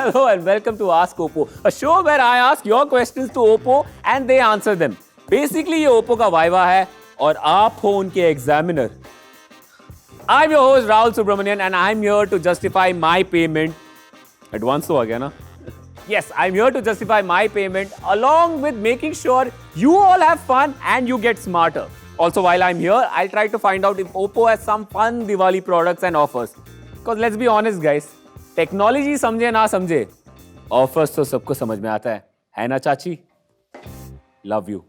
Hello and welcome to Ask Oppo, a show where I ask your questions to Oppo and they answer them. Basically ये Oppo का viva है और आप हो उनके examiner. I'm your host Rahul Subramanian and I'm here to justify my payment. Advance तो आ गया ना? Yes, I'm here to justify my payment along with making sure you all have fun and you get smarter. Also, while I'm here, I'll try to find out if Oppo has some fun Diwali products and offers. Because let's be honest, guys, technology समझे ना समझे, offers तो सबको समझ में आता है ना चाची? Love you.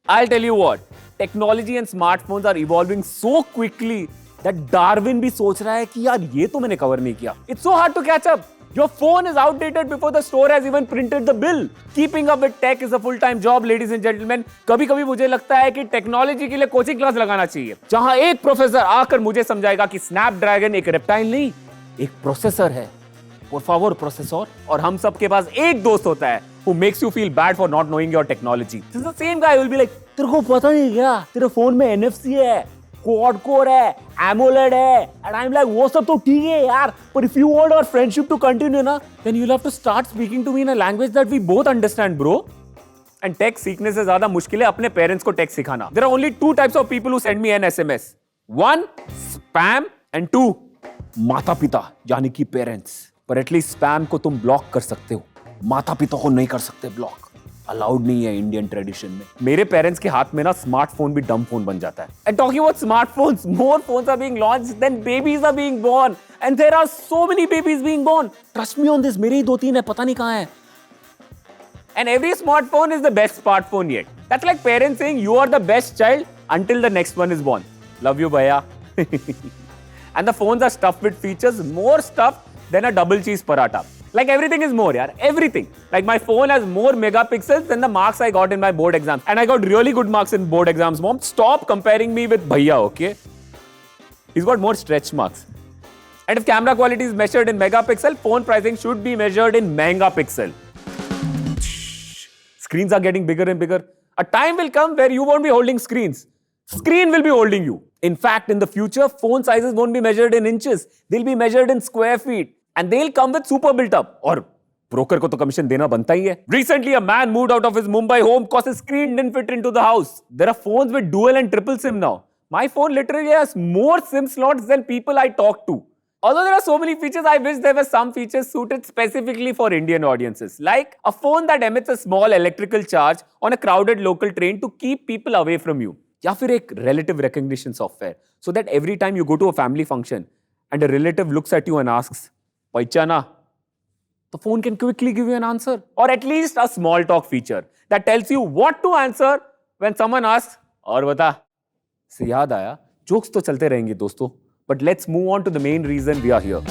I'll tell you what, technology and smartphones are evolving so quickly that Darwin भी सोच रहा है कि यार ये तो मैंने cover नहीं किया. It's so hard to catch up. Your phone is outdated before the store has even printed the bill. Keeping up with tech is a full-time job, ladies and gentlemen. कभी-कभी मुझे लगता है कि टेक्नोलॉजी के लिए coaching class लगाना चाहिए, जहां एक प्रोफेसर आकर मुझे समझाएगा कि स्नैपड्रैगन एक रेप्टाइल नहीं, एक प्रोसेसर है. Por favor, processor. और हम सब के पास एक दोस्त होता है who makes you feel bad for not knowing your technology. This is the same guy who will be like, तेरे को पता नहीं क्या? तेरे फोन में NFC है, quad core है, AMOLED है, and I'm like, वो सब तो ठीक है यार, but if you want our friendship to continue ना, then you'll have to start speaking to me in a language that we both understand, bro. And tech सीखने से ज़्यादा मुश्किल है अपने parents को tech सिखाना. There are only two types of people who send me an SMS. One, spam, and two, माता पिता यानी कि parents. पर एटलीस्ट स्पैम को तुम ब्लॉक कर सकते हो, माता पिता को नहीं कर सकते ब्लॉक. अलाउड नहीं है इंडियन ट्रेडिशन में. मेरे पेरेंट्स के हाथ में ना स्मार्टफोन भी डम फोन बन जाता है. And talking about smartphones, more phones are being launched than babies are being born and there are so many babies being born. Trust me on this, मेरे ही 2-3 है, पता नहीं कहां है. And every smartphone is the best smartphone yet. That's like parents saying you are the best child until the next one is born. Love you bhaiya. And the phones are stuffed with features, more stuff than a double cheese paratha. Like everything is more, yaar. Everything. Like my phone has more megapixels than the marks I got in my board exams. And I got really good marks in board exams, mom. Stop comparing me with bhaiya, okay? He's got more stretch marks. And if camera quality is measured in megapixel, phone pricing should be measured in megapixel. Screens are getting bigger and bigger. A time will come where you won't be holding screens. Screen will be holding you. In fact, in the future, phone sizes won't be measured in inches. They'll be measured in square feet. And they'll come with super built up. और broker को तो commission देना बनता ही है. Recently, a man moved out of his Mumbai home because his screen didn't fit into the house. There are phones with dual and triple SIM now. My phone literally has more SIM slots than people I talk to. Although there are so many features, I wish there were some features suited specifically for Indian audiences. Like a phone that emits a small electrical charge on a crowded local train to keep people away from you. या फिर एक relative recognition software so that every time you go to a family function and a relative looks at you and asks, "Paichana?" the phone can quickly give you an answer. Or at least a small talk feature that tells you what to answer when someone asks, "और बता?" से याद आया, jokes तो चलते रहेंगे दोस्तों, but let's move on to the main reason we are here.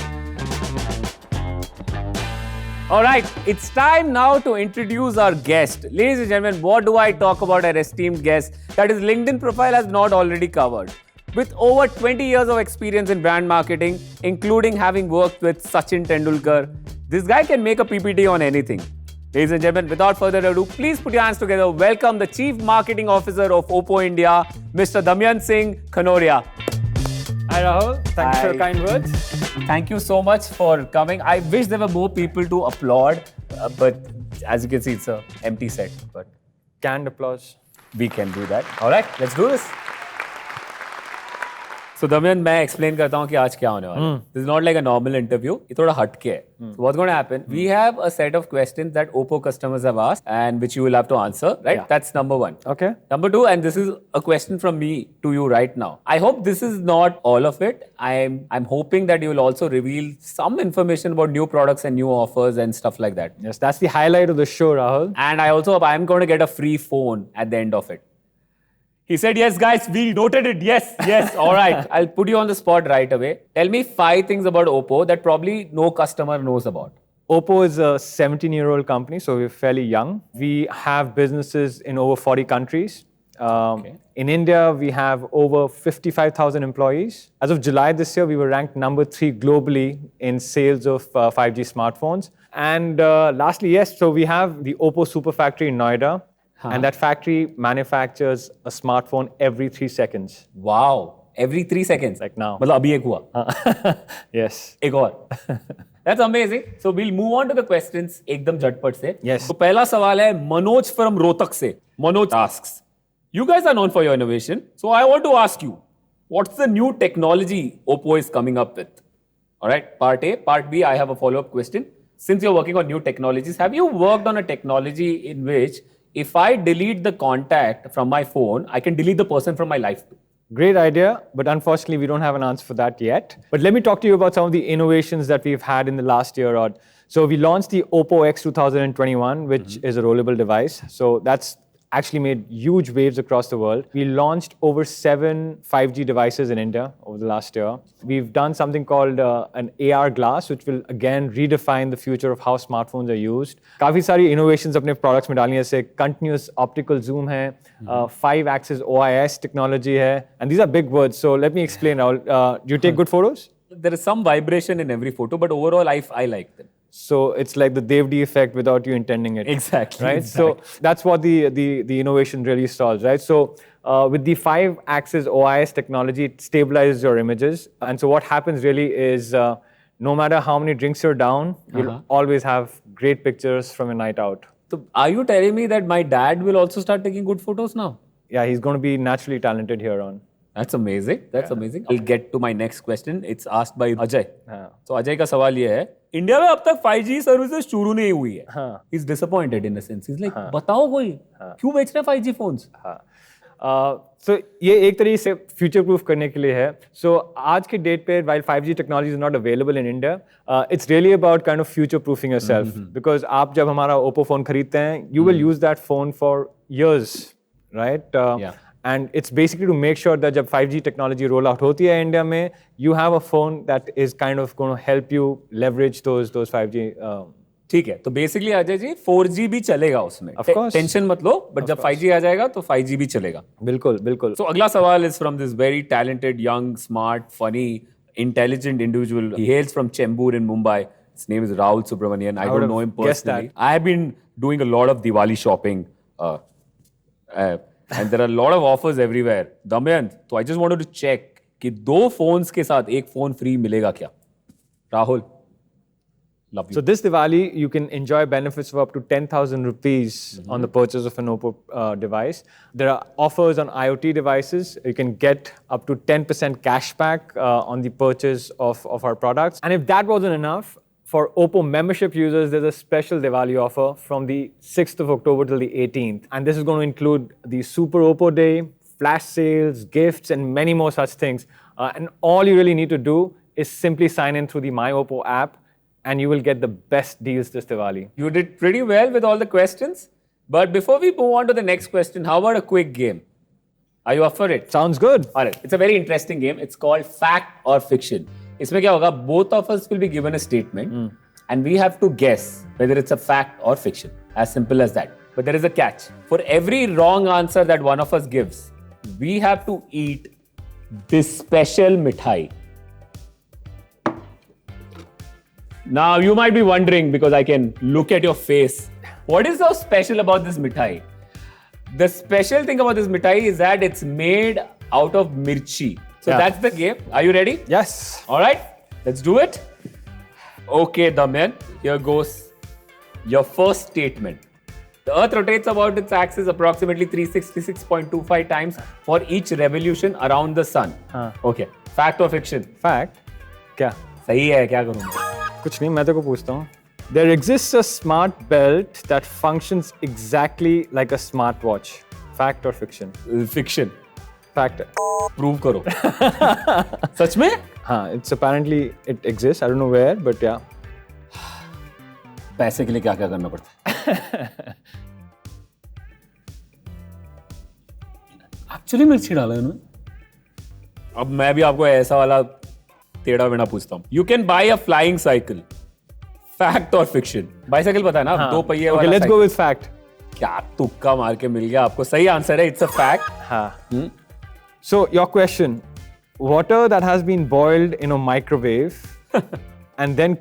Alright, it's time now to introduce our guest. Ladies and gentlemen, what do I talk about our esteemed guest that his LinkedIn profile has not already covered? With over 20 years of experience in brand marketing, including having worked with Sachin Tendulkar, this guy can make a PPT on anything. Ladies and gentlemen, without further ado, please put your hands together. Welcome the Chief Marketing Officer of Oppo India, Mr. Damayan Singh Khanoria. Hi Rahul, thanks for your kind words. Thank you so much for coming. I wish there were more people to applaud, but as you can see, it's an empty set. But Canned applause. we can do that. All right, let's do this. So Damayan, मैं explain करता हूँ कि आज क्या होने वाला है. This is not like a normal interview. ये थोड़ा हटके है. So what's going to happen? We have a set of questions that Oppo customers have asked and which you will have to answer. Right? Yeah. That's number one. Okay. Number two, and this is a question from me to you right now. I hope this is not all of it. I'm hoping that you will also reveal some information about new products and new offers and stuff like that. Yes, that's the highlight of the show, Rahul. And I also hope I'm going to get a free phone at the end of it. He said, yes, guys, we noted it. Yes, yes. All right. I'll put you on the spot right away. Tell me 5 things about Oppo that probably no customer knows about. Oppo is a 17-year-old company, so we're fairly young. We have businesses in over 40 countries. In India, we have over 55,000 employees. As of July this year, we were ranked number 3 globally in sales of 5G smartphones. And lastly, yes, so we have the Oppo Super Factory in Noida. And that factory manufactures a smartphone every 3 seconds. Wow. Every 3 seconds? Like now. मतलब अभी एक हुआ? Yes. एक और? That's amazing. So we'll move on to the questions एकदम झटपट से. Yes. तो पहला सवाल है मनोज from रोहतक से. Manoj asks, you guys are known for your innovation. So I want to ask you, what's the new technology Oppo is coming up with? All right, part A. Part B, I have a follow-up question. Since you're working on new technologies, have you worked on a technology in which if I delete the contact from my phone, I can delete the person from my life too? Great idea, but unfortunately, we don't have an answer for that yet. But let me talk to you about some of the innovations that we've had in the last year. So we launched the Oppo X 2021, which is a rollable device. So that's actually made huge waves across the world. We launched over 7 5G devices in India over the last year. We've done something called an AR glass, which will again redefine the future of how smartphones are used. काफी सारी innovations अपने products में डालनी है, जैसे continuous optical zoom है, 5-axis OIS technology है, and these are big words. So let me explain. Do you take good photos? There is some vibration in every photo, but overall, I like them. So it's like the Devdi effect without you intending it. Exactly. Right. Exactly. So that's what the innovation really solves, right? So with the 5-axis OIS technology, it stabilizes your images. And so what happens really is no matter how many drinks you're down, you'll always have great pictures from a night out. So are you telling me that my dad will also start taking good photos now? Yeah, he's going to be naturally talented here on. That's amazing. That's amazing. I'll get to my next question. It's asked by Ajay. So Ajay का सवाल ये है, India में अब तक 5G services शुरू नहीं हुई है. He's disappointed in a sense. He's like, बताओ कोई, क्यों बेच रहे हैं 5G phones? So ये एक तरीके से future proof करने के लिए है. So आज के date पे while 5G technology is not available in India, it's really about kind of future proofing yourself. Because आप जब हमारा Oppo phone खरीदते हैं, you will use that phone for years, right? And it's basically to make sure that जब 5G technology roll out होती है India में, you have a phone that is kind of going to help you leverage those 5G. ठीक है, तो basically Ajay ji 4G भी चलेगा उसमें. Of course. टेंशन मत लो, बट जब 5G आ जाएगा तो 5G भी चलेगा. बिल्कुल बिल्कुल. So अगला सवाल is from this very talented, young, smart, funny, intelligent individual. He hails from Chembur in Mumbai. His name is Rahul Subramanian. I don't know him personally. I have been doing a lot of Diwali shopping. And there are a lot of offers everywhere. Damayanth, so I just wanted to check कि 2 phones के साथ एक phone free मिलेगा क्या? Rahul, love you. So this Diwali, you can enjoy benefits of up to 10,000 rupees on the purchase of an Oppo device. There are offers on IoT devices. You can get up to 10% cashback on the purchase of our products. And if that wasn't enough, for Oppo membership users, there's a special Diwali offer from the 6th of October till the 18th. And this is going to include the Super Oppo Day, flash sales, gifts, and many more such things. And all you really need to do is simply sign in through the My Oppo app, and you will get the best deals this Diwali. You did pretty well with all the questions. But before we move on to the next question, how about a quick game? Are you up for it? Sounds good. All right. It's a very interesting game. It's called Fact or Fiction. इसमें क्या होगा? Both of us will be given a statement and we have to guess whether it's a fact or fiction. As simple as that. But there is a catch. For every wrong answer that one of us gives, we have to eat this special mithai. Now you might be wondering, because I can look at your face, what is so special about this mithai? The special thing about this mithai is that it's made out of mirchi. So that's the game. Are you ready? Yes. All right, let's do it. Okay, Damayan, here goes your first statement. The Earth rotates about its axis approximately 366.25 times for each revolution around the sun. Okay, fact or fiction? Fact. क्या? सही है, क्या करूँ मैं? कुछ नहीं, मैं तेरे को पूछता हूँ. There exists a smart belt that functions exactly like a smartwatch. Fact or fiction? Fiction. Fact. Prove करो. सच में? हाँ, it's apparently it exists. I don't know where, but yeah. पैसे के लिए क्या क्या करना पड़ता है? Actually मिर्ची डाला है उन्होंने. अब मैं भी आपको ऐसा वाला टेढ़ा बेड़ा पूछता हूँ. You can buy a flying cycle. Fact or fiction? Bicycle पता है ना? हाँ. 2 पहिए वाला. Okay, let's go with fact. क्या तुक्का मार के मिल गया आपको? सही आंसर है. It's a fact. हाँ. So your question, water that has been boiled in a microwave and then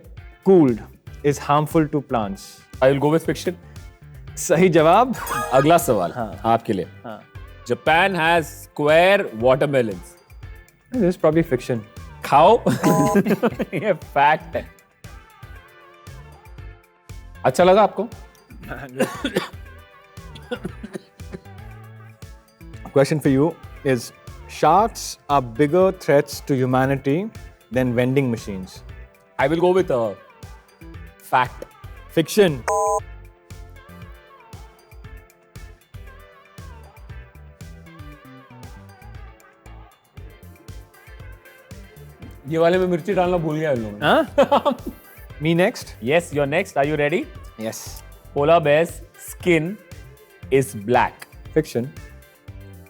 cooled is harmful to plants. I will go with fiction. सही जवाब. अगला सवाल आपके लिए. Japan has square watermelons. This is probably fiction. खाओ. ये fact है. अच्छा लगा आपको? Question for you is, sharks are bigger threats to humanity than vending machines? I will go with fact. Fiction. ये वाले में मिर्ची डालना भूल गया इन लोगों ने. Huh? Me next? Yes, you're next. Are you ready? Yes. Polar bear's skin is black. Fiction.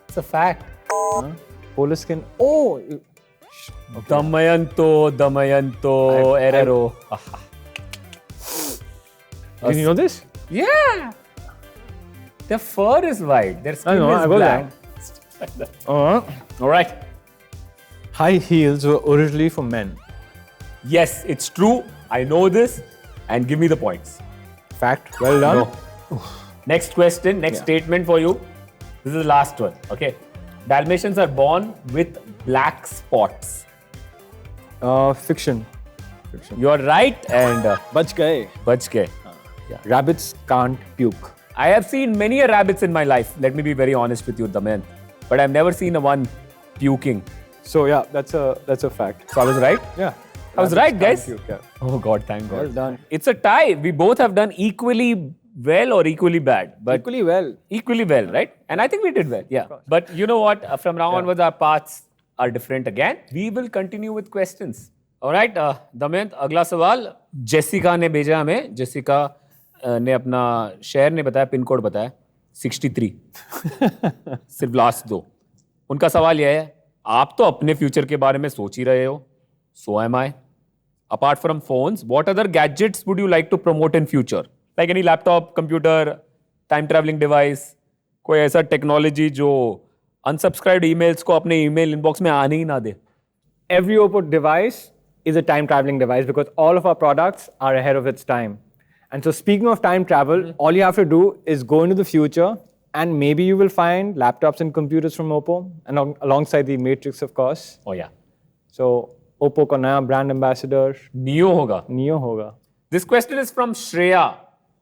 It's a fact. Polar skin. Oh! Damayanto, Errero. Did you know this? Yeah. Their fur is white. Their skin know, is I got black. All right. High heels were originally for men. Yes, it's true. I know this. And give me the points. Fact. Well done. No. Next question, next statement for you. This is the last one. Okay. Dalmatians are born with black spots. Fiction. Fiction. You're right and Bach gaye. bach gaye. Rabbits can't puke. I have seen many a rabbits in my life. Let me be very honest with you, Damayanт. But I've never seen a one puking. So yeah, that's a fact. So I was right? Yeah. I was Rabbits right, can't guys. puke, yeah. Oh God, thank God. Well done. It's a tie. We both have done equally well or equally bad. But Equally well. equally well, right? And I think we did well. Yeah. But you know what? From now onwards, our paths are different again. We will continue with questions. All right, Damayanт, अगला सवाल Jessica ने भेजा हमें. Jessica ने अपना शहर ने बताया, पिन कोड बताया 63. सिर्फ लास्ट दो. उनका सवाल यह है, आप तो अपने फ्यूचर के बारे में सोच ही रहे हो. So am I. Apart from phones, what other gadgets would you like to promote in future? Like any laptop, computer, time traveling device, कोई ऐसा टेक्नोलॉजी जो unsubscribed emails को अपने email inbox में आने ही ना दे. Every Oppo device is a time traveling device because all of our products are ahead of its time. And so speaking of time travel, all you have to do is go into the future and maybe you will find laptops and computers from Oppo and alongside the Matrix, of course. Oh yeah. So Oppo का नया brand ambassador Neo होगा. Neo होगा. This question is from Shreya,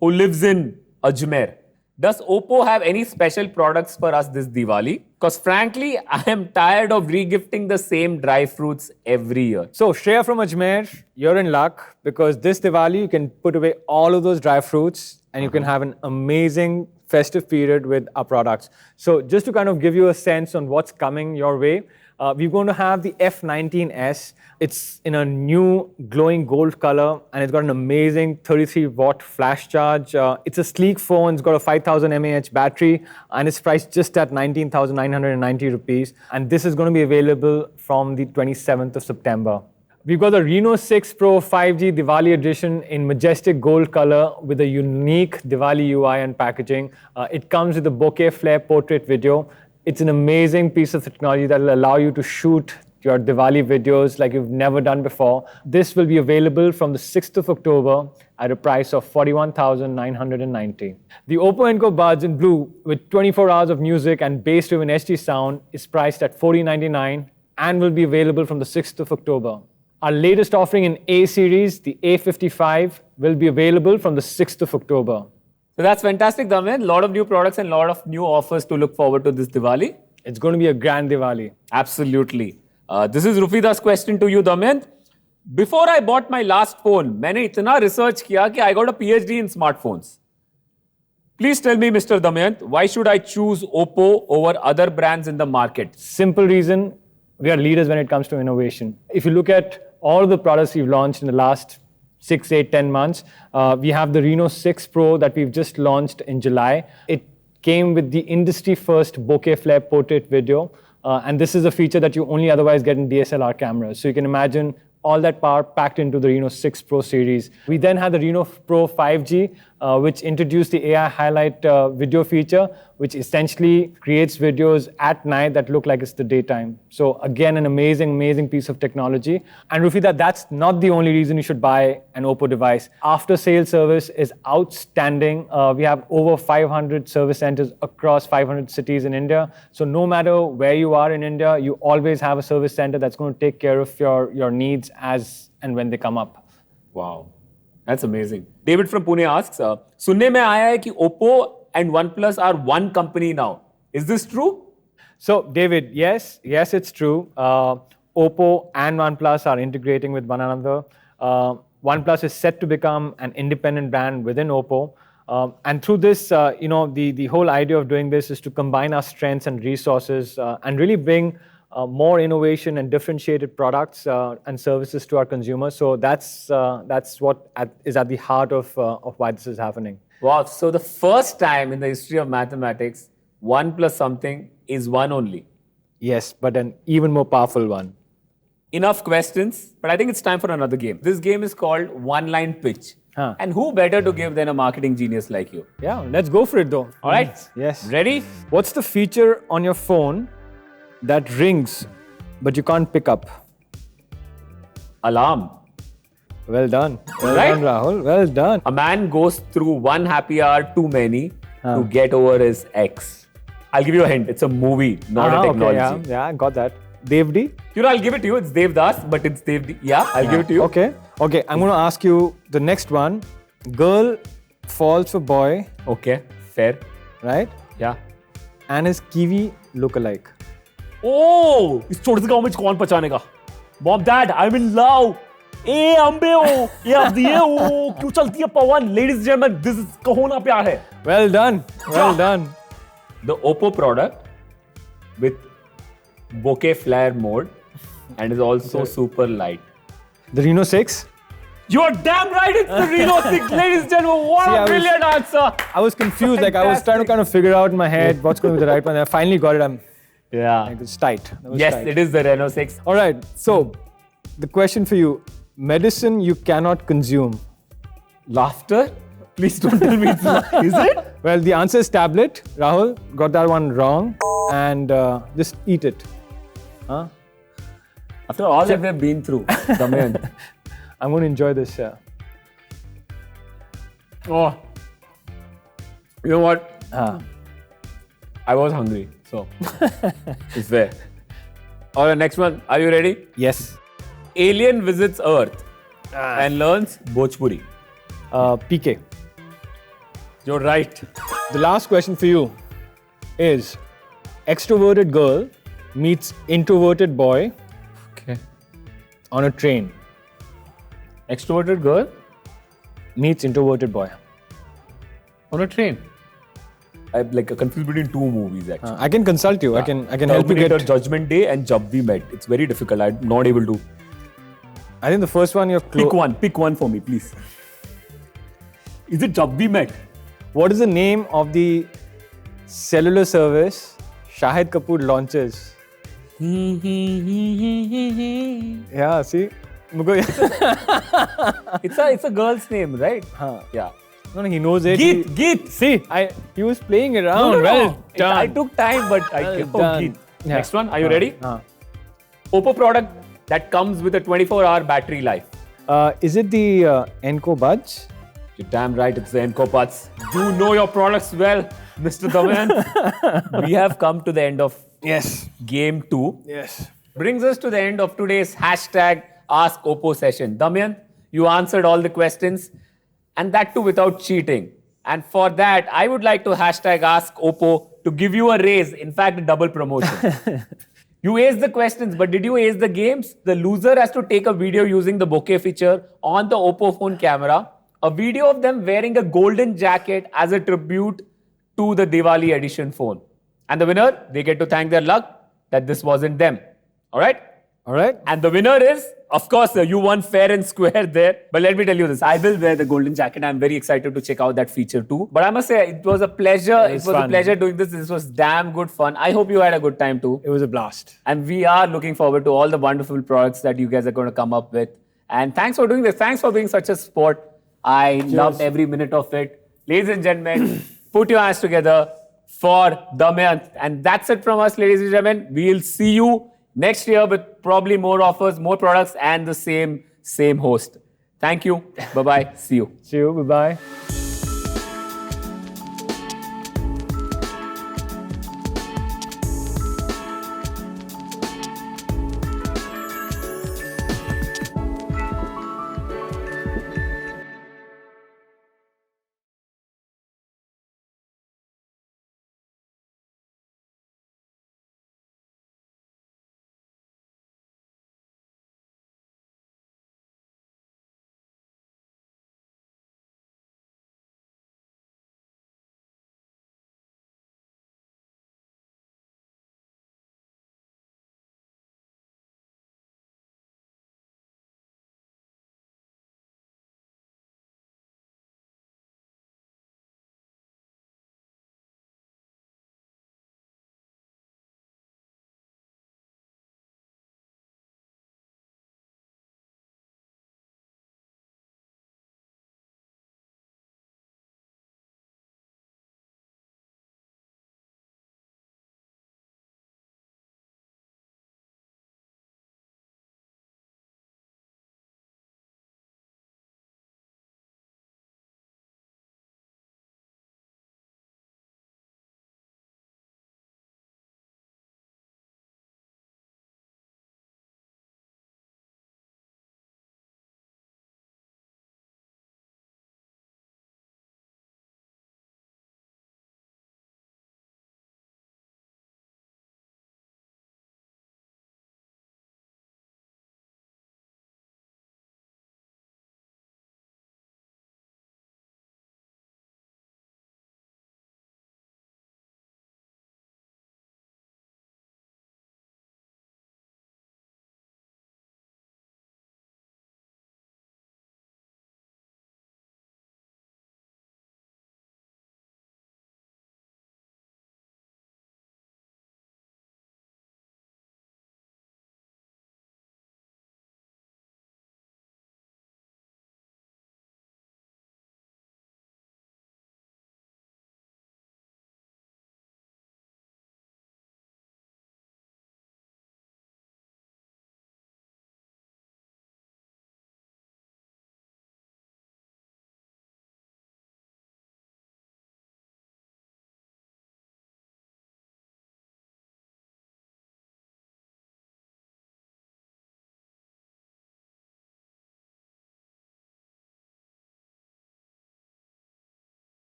who lives in Ajmer. Does Oppo have any special products for us this Diwali? Because frankly, I am tired of regifting the same dry fruits every year. So Shreya from Ajmer, you're in luck because this Diwali you can put away all of those dry fruits and you can have an amazing festive period with our products. So just to kind of give you a sense on what's coming your way, we're going to have the F19s. It's in a new glowing gold color and it's got an amazing 33-watt flash charge. It's a sleek phone. It's got a 5000 mAh battery and it's priced just at 19,990 rupees. And this is going to be available from the 27th of September. We've got the Reno 6 Pro 5G Diwali edition in majestic gold color with a unique Diwali UI and packaging. It comes with a bokeh flare portrait video. It's an amazing piece of technology that will allow you to shoot your Diwali videos like you've never done before. This will be available from the 6th of October at a price of 41,990. The Oppo Enco Buds in blue with 24 hours of music and bass-driven HD sound is priced at $40.99 and will be available from the 6th of October. Our latest offering in A series, the A55, will be available from the 6th of October. So that's fantastic, Damayanт. A lot of new products and a lot of new offers to look forward to this Diwali. It's going to be a grand Diwali. Absolutely. This is Rufida's question to you, Damayanт. Before I bought my last phone, मैंने इतना research किया कि I got a PhD in smartphones. Please tell me, Mr. Damayanт, why should I choose Oppo over other brands in the market? Simple reason, we are leaders when it comes to innovation. If you look at all the products we've launched in the last 6, 8, 10 months, we have the Reno 6 Pro that we've just launched in July. It came with the industry first bokeh flare portrait video. And this is a feature that you only otherwise get in DSLR cameras. So you can imagine all that power packed into the Reno 6 Pro series. We then had the Reno Pro 5G, which introduced the AI highlight video feature, which essentially creates videos at night that look like it's the daytime. So again, an amazing, amazing piece of technology. And Rufida, that's not the only reason you should buy an Oppo device. After sales service is outstanding. We have over 500 service centers across 500 cities in India. So no matter where you are in India, you always have a service center that's going to take care of your needs as and when they come up. Wow. That's amazing. David from Pune asks, सुनने में आया है कि Oppo and OnePlus are one company now. Is this true? So, David, yes, it's true. Oppo and OnePlus are integrating with one another. OnePlus is set to become an independent brand within Oppo. And through this, the whole idea of doing this is to combine our strengths and resources and really bring more innovation and differentiated products and services to our consumers. So that's what is at the heart of why this is happening. Wow. So the first time in the history of mathematics, 1 plus something is 1 only. Yes, but an even more powerful one. Enough questions, but I think it's time for another game. This game is called One Line Pitch. Huh. And who better to give than a marketing genius like you? Yeah, let's go for it though. All right. Yes. Ready? What's the feature on your phone that rings but you can't pick up? Alarm. Well done. Well Right? done, Rahul. Well done. A man goes through one happy hour too many to get over his ex. I'll give you a hint. It's a movie, not a technology. Okay, yeah, I got that. Devdi? I'll give it to you. It's Dev Das, but it's Dev. Yeah, I'll give it to you. Okay, I'm going to ask you the next one. Girl falls for boy, Okay, fair. right? Yeah. And his Kiwi look-alike. Oh, इस छोटे से गांव में कौन पहचानेगा? Mom, Dad, I'm in love. ए अंबे हो, ये अब दिए हो, क्यों चलती है पवन? Ladies and gentlemen, this is कहोना प्यार है. Well done. Well done. The Oppo product with bokeh flare mode and is also super light. The Reno 6? You're damn right, it's the Reno 6, ladies and gentlemen. What See, a brilliant answer. I was confused. Like I was trying to kind of figure out in my head what's going to be the right one. I finally got it. Yeah. It's tight. That was Yes, tight. it is the Reno 6. All right. So, the question for you: medicine you cannot consume. Laughter? Please don't tell me it's not. Is it? Well, the answer is tablet. Rahul got that one wrong, and just eat it. Huh? After all that we've been through, Damayan. I'm going to enjoy this. Oh. You know what? I was hungry, so it's there. All right, next one. Are you ready? Yes. Alien visits Earth and learns Bhojpuri. PK. You're right. The last question for you is: extroverted girl meets introverted boy Okay. on a train. Extroverted girl Meets introverted boy. on a train. I'm like confused between two movies actually. I can consult you. I can help you Terminator, get. Judgment Day, and Jab We Met. It's very difficult. I'm not able to. I think the first one you're Pick one. Pick one for me, please. Is it Jab We Met? What is the name of the cellular service Shahid Kapoor launches? Yeah, see? It's a girl's name, right? Yeah. No, he knows it. Geet. See, he was playing around. No. Well done. I took time, but I Well kept done. Geet. Yeah. Next one. Are you ready? Uh. Oppo product that comes with a 24-hour battery life. Is it the Enco Buds? You're damn right, it's the Enco Buds. You know your products well, Mr. Damayan. We have come to the end of game 2. Yes. Brings us to the end of today's hashtag Ask Oppo session. Damayan, you answered all the questions, and that too without cheating. And for that, I would like to hashtag Ask Oppo to give you a raise, in fact, a double promotion. You aced the questions, but did you ace the games? The loser has to take a video using the bokeh feature on the Oppo phone camera, a video of them wearing a golden jacket as a tribute to the Diwali edition phone. And the winner, they get to thank their luck that this wasn't them. All right? All right. And the winner is, of course, you won fair and square there. But let me tell you this, I will wear the golden jacket. I'm very excited to check out that feature too. But I must say, it was a pleasure. It was a fun. pleasure doing this. This was damn good fun. I hope you had a good time too. It was a blast. And we are looking forward to all the wonderful products that you guys are going to come up with. And thanks for doing this. Thanks for being such a sport. I loved every minute of it. Ladies and gentlemen, put your hands together for Damayanth. And that's it from us, ladies and gentlemen. We'll see you next year with probably more offers, more products, and the same host. Thank you. Bye-bye. See you. See you. Bye-bye.